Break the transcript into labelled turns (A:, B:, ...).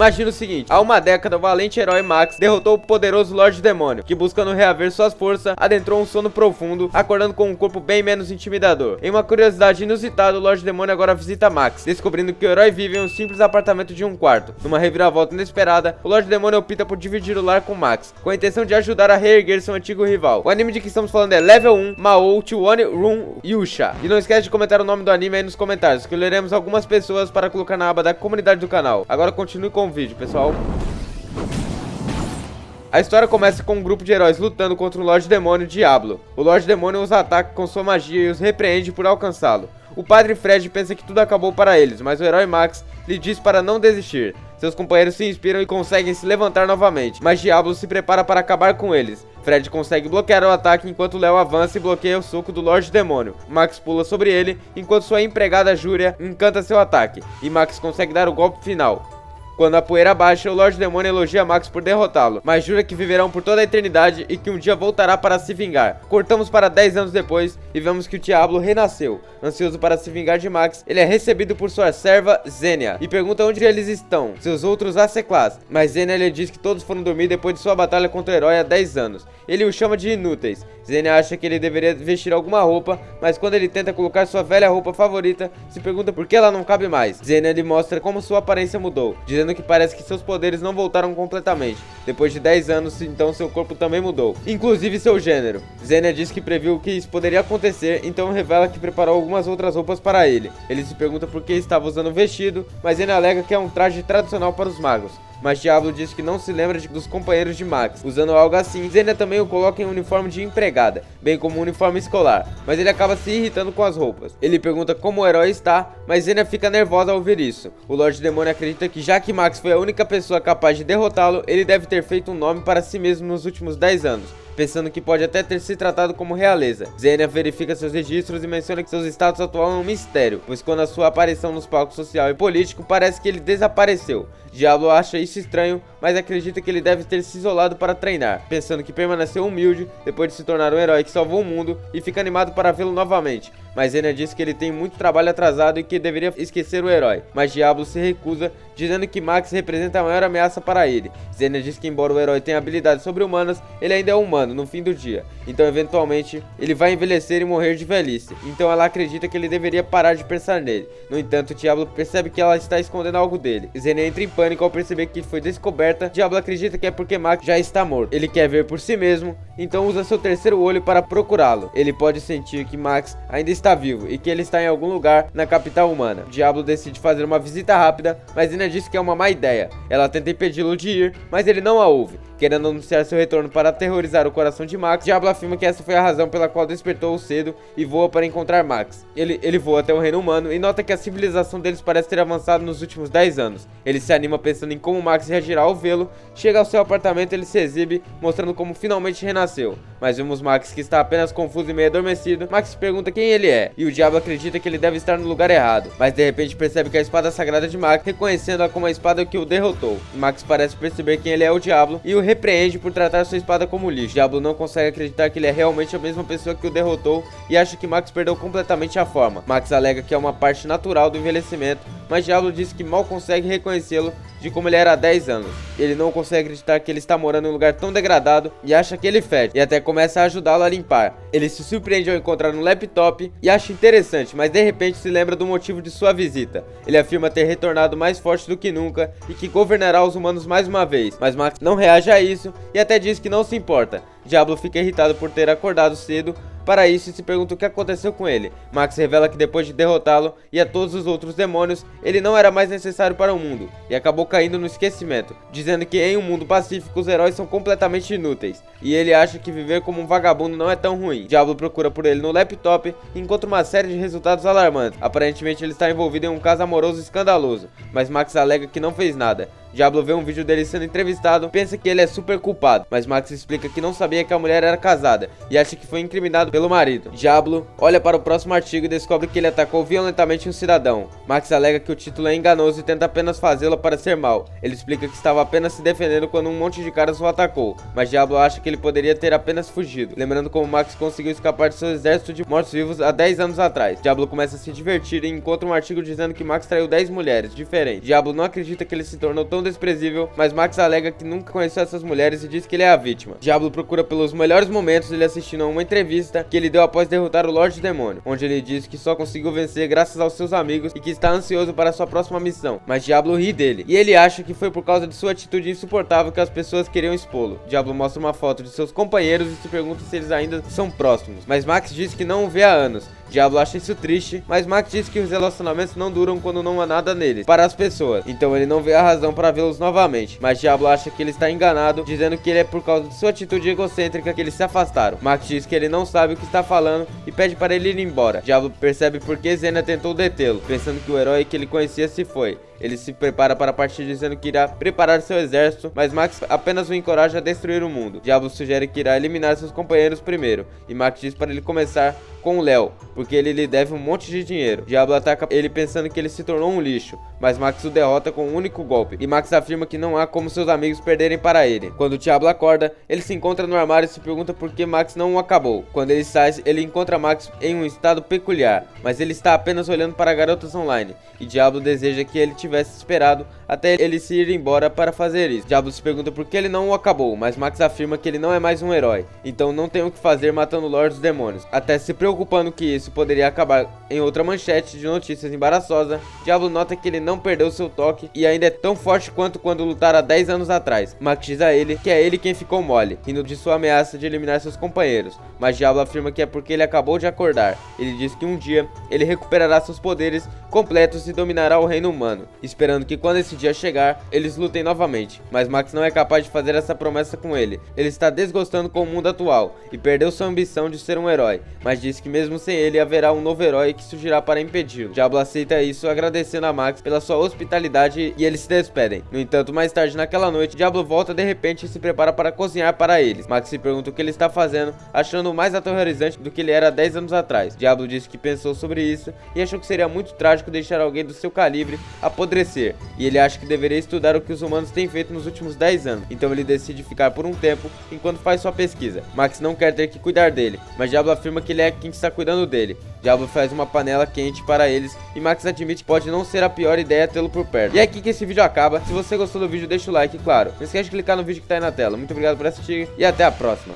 A: Imagina o seguinte, há uma década o valente herói Max derrotou o poderoso Lorde Demônio, que buscando reaver suas forças, adentrou um sono profundo, acordando com um corpo bem menos intimidador. Em uma curiosidade inusitada, o Lorde Demônio agora visita Max, descobrindo que o herói vive em um simples apartamento de um quarto. Numa reviravolta inesperada, o Lorde Demônio opta por dividir o lar com Max, com a intenção de ajudar a reerguer seu antigo rival. O anime de que estamos falando é Level 1 Mao Chiwone Run Yusha. E não esquece de comentar o nome do anime aí nos comentários, que leremos algumas pessoas para colocar na aba da comunidade do canal. Agora continue com o vídeo, pessoal. A história começa com um grupo de heróis lutando contra o Lorde Demônio Diablo. O Lorde Demônio os ataca com sua magia e os repreende por alcançá-lo. O Padre Fred pensa que tudo acabou para eles, mas o herói Max lhe diz para não desistir. Seus companheiros se inspiram e conseguem se levantar novamente, mas Diablo se prepara para acabar com eles. Fred consegue bloquear o ataque enquanto Léo avança e bloqueia o soco do Lorde Demônio. Max pula sobre ele enquanto sua empregada Júlia encanta seu ataque, e Max consegue dar o golpe final. Quando a poeira baixa, o Lorde Demônio elogia Max por derrotá-lo, mas jura que viverão por toda a eternidade e que um dia voltará para se vingar. Cortamos para 10 anos depois e vemos que o Diablo renasceu. Ansioso para se vingar de Max, ele é recebido por sua serva Zenia e pergunta onde eles estão, seus outros Aceclás, mas Zenia lhe diz que todos foram dormir depois de sua batalha contra o herói há 10 anos. Ele os chama de inúteis. Zenia acha que ele deveria vestir alguma roupa, mas quando ele tenta colocar sua velha roupa favorita, se pergunta por que ela não cabe mais. Zenia lhe mostra como sua aparência mudou, dizendo que parece que seus poderes não voltaram completamente. Depois de 10 anos, então seu corpo também mudou, inclusive seu gênero. Zenia diz que previu que isso poderia acontecer, então revela que preparou algumas outras roupas para ele. Ele se pergunta por que estava usando o vestido, mas Zenia alega que é um traje tradicional para os magos. Mas Diablo diz que não se lembra dos companheiros de Max. Usando algo assim, Zenia também o coloca em um uniforme de empregada, bem como um uniforme escolar, mas ele acaba se irritando com as roupas. Ele pergunta como o herói está, mas Zenia fica nervosa ao ouvir isso. O Lorde Demônio acredita que já que Max foi a única pessoa capaz de derrotá-lo, ele deve ter feito um nome para si mesmo nos últimos 10 anos. Pensando que pode até ter se tratado como realeza. Zenia verifica seus registros e menciona que seu status atual é um mistério, pois quando a sua aparição nos palcos social e político parece que ele desapareceu. Diablo acha isso estranho, mas acredita que ele deve ter se isolado para treinar, pensando que permaneceu humilde depois de se tornar um herói que salvou o mundo e fica animado para vê-lo novamente. Mas Zenia diz que ele tem muito trabalho atrasado e que deveria esquecer o herói, mas Diablo se recusa, dizendo que Max representa a maior ameaça para ele. Zenia diz que embora o herói tenha habilidades sobre-humanas, ele ainda é humano no fim do dia, então eventualmente ele vai envelhecer e morrer de velhice, então ela acredita que ele deveria parar de pensar nele. No entanto, Diablo percebe que ela está escondendo algo dele. Zenia entra em pânico ao perceber que foi descoberta. Diablo acredita que é porque Max já está morto. Ele quer ver por si mesmo, então usa seu terceiro olho para procurá-lo. Ele pode sentir que Max ainda está vivo e que ele está em algum lugar na capital humana. Diablo decide fazer uma visita rápida, mas Zenia diz que é uma má ideia. Ela tenta impedi-lo de ir, mas ele não a ouve. Querendo anunciar seu retorno para aterrorizar o coração de Max, Diablo afirma que essa foi a razão pela qual despertou cedo e voa para encontrar Max. Ele voa até o reino humano e nota que a civilização deles parece ter avançado nos últimos 10 anos. Ele se anima pensando em como Max reagirá ao vê-lo. Chega ao seu apartamento e ele se exibe, mostrando como finalmente renasceu. Mas vemos Max que está apenas confuso e meio adormecido. Max pergunta quem ele é, e o Diablo acredita que ele deve estar no lugar errado, mas de repente percebe que a espada sagrada de Max, reconhecendo-a como a espada que o derrotou. Max parece perceber quem ele é, o Diablo, e o repreende por tratar sua espada como lixo. Diablo não consegue acreditar que ele é realmente a mesma pessoa que o derrotou e acha que Max perdeu completamente a forma. Max alega que é uma parte natural do envelhecimento, mas Diablo diz que mal consegue reconhecê-lo de como ele era há 10 anos. Ele não consegue acreditar que ele está morando em um lugar tão degradado e acha que ele fede, e até começa a ajudá-lo a limpar. Ele se surpreende ao encontrar um laptop e acha interessante, mas de repente se lembra do motivo de sua visita. Ele afirma ter retornado mais forte do que nunca e que governará os humanos mais uma vez, mas Max não reage a isso e até diz que não se importa. Diablo fica irritado por ter acordado cedo para isso e se pergunta o que aconteceu com ele. Max revela que depois de derrotá-lo e a todos os outros demônios, ele não era mais necessário para o mundo e acabou caindo no esquecimento, dizendo que em um mundo pacífico os heróis são completamente inúteis e ele acha que viver como um vagabundo não é tão ruim. Diablo procura por ele no laptop e encontra uma série de resultados alarmantes. Aparentemente ele está envolvido em um caso amoroso escandaloso, mas Max alega que não fez nada. Diablo vê um vídeo dele sendo entrevistado, pensa que ele é super culpado, mas Max explica que não sabia que a mulher era casada e acha que foi incriminado pelo marido. Diablo olha para o próximo artigo e descobre que ele atacou violentamente um cidadão. Max alega que o título é enganoso e tenta apenas fazê-lo para ser mal. Ele explica que estava apenas se defendendo quando um monte de caras o atacou, mas Diablo acha que ele poderia ter apenas fugido, lembrando como Max conseguiu escapar de seu exército de mortos-vivos há 10 anos atrás. Diablo começa a se divertir e encontra um artigo dizendo que Max traiu 10 mulheres diferentes. Diablo não acredita que ele se tornou tão tom desprezível, mas Max alega que nunca conheceu essas mulheres e diz que ele é a vítima. Diablo procura pelos melhores momentos dele assistindo a uma entrevista que ele deu após derrotar o Lorde Demônio, onde ele diz que só conseguiu vencer graças aos seus amigos e que está ansioso para sua próxima missão, mas Diablo ri dele, e ele acha que foi por causa de sua atitude insuportável que as pessoas queriam expô-lo. Diablo mostra uma foto de seus companheiros e se pergunta se eles ainda são próximos, mas Max diz que não o vê há anos. Diablo acha isso triste, mas Max diz que os relacionamentos não duram quando não há nada neles para as pessoas, então ele não vê a razão para vê-los novamente, mas Diablo acha que ele está enganado, dizendo que ele é por causa de sua atitude egocêntrica que eles se afastaram. Max diz que ele não sabe o que está falando e pede para ele ir embora. Diablo percebe por que Xena tentou detê-lo, pensando que o herói que ele conhecia se foi. Ele se prepara para partir dizendo que irá preparar seu exército, mas Max apenas o encoraja a destruir o mundo. Diablo sugere que irá eliminar seus companheiros primeiro, e Max diz para ele começar com o Léo, porque ele lhe deve um monte de dinheiro. Diablo ataca ele pensando que ele se tornou um lixo, mas Max o derrota com um único golpe, e Max afirma que não há como seus amigos perderem para ele. Quando Diablo acorda, ele se encontra no armário e se pergunta por que Max não o acabou. Quando ele sai, ele encontra Max em um estado peculiar, mas ele está apenas olhando para garotas online, e Diablo deseja que ele tivesse esperado até ele se ir embora para fazer isso. Diablo se pergunta por que ele não o acabou, mas Max afirma que ele não é mais um herói, então não tem o que fazer matando o Lorde dos Demônios. Até se preocupando que isso poderia acabar em outra manchete de notícias embaraçosa, Diablo nota que ele não perdeu seu toque e ainda é tão forte quanto quando lutara 10 anos atrás. Max diz a ele que é ele quem ficou mole, rindo de sua ameaça de eliminar seus companheiros, mas Diablo afirma que é porque ele acabou de acordar. Ele diz que um dia ele recuperará seus poderes completos e dominará o reino humano, esperando que quando esse dia chegar, eles lutem novamente. Mas Max não é capaz de fazer essa promessa com ele. Ele está desgostando com o mundo atual e perdeu sua ambição de ser um herói, mas diz que mesmo sem ele haverá um novo herói que surgirá para impedi-lo. Diablo aceita isso, agradecendo a Max pela sua hospitalidade, e eles se despedem. No entanto, mais tarde naquela noite, Diablo volta de repente e se prepara para cozinhar para eles. Max se pergunta o que ele está fazendo, achando mais aterrorizante do que ele era 10 anos atrás. Diablo diz que pensou sobre isso e achou que seria muito trágico deixar alguém do seu calibre apodrecer, e ele acha que deveria estudar o que os humanos têm feito nos últimos 10 anos, então ele decide ficar por um tempo enquanto faz sua pesquisa. Max não quer ter que cuidar dele, mas Diablo afirma que ele é quem está cuidando dele. Diablo faz uma panela quente para eles e Max admite que pode não ser a pior ideia tê-lo por perto. E é aqui que esse vídeo acaba. Se você gostou do vídeo, deixa o like, claro. Não esquece de clicar no vídeo que tá aí na tela. Muito obrigado por assistir e até a próxima.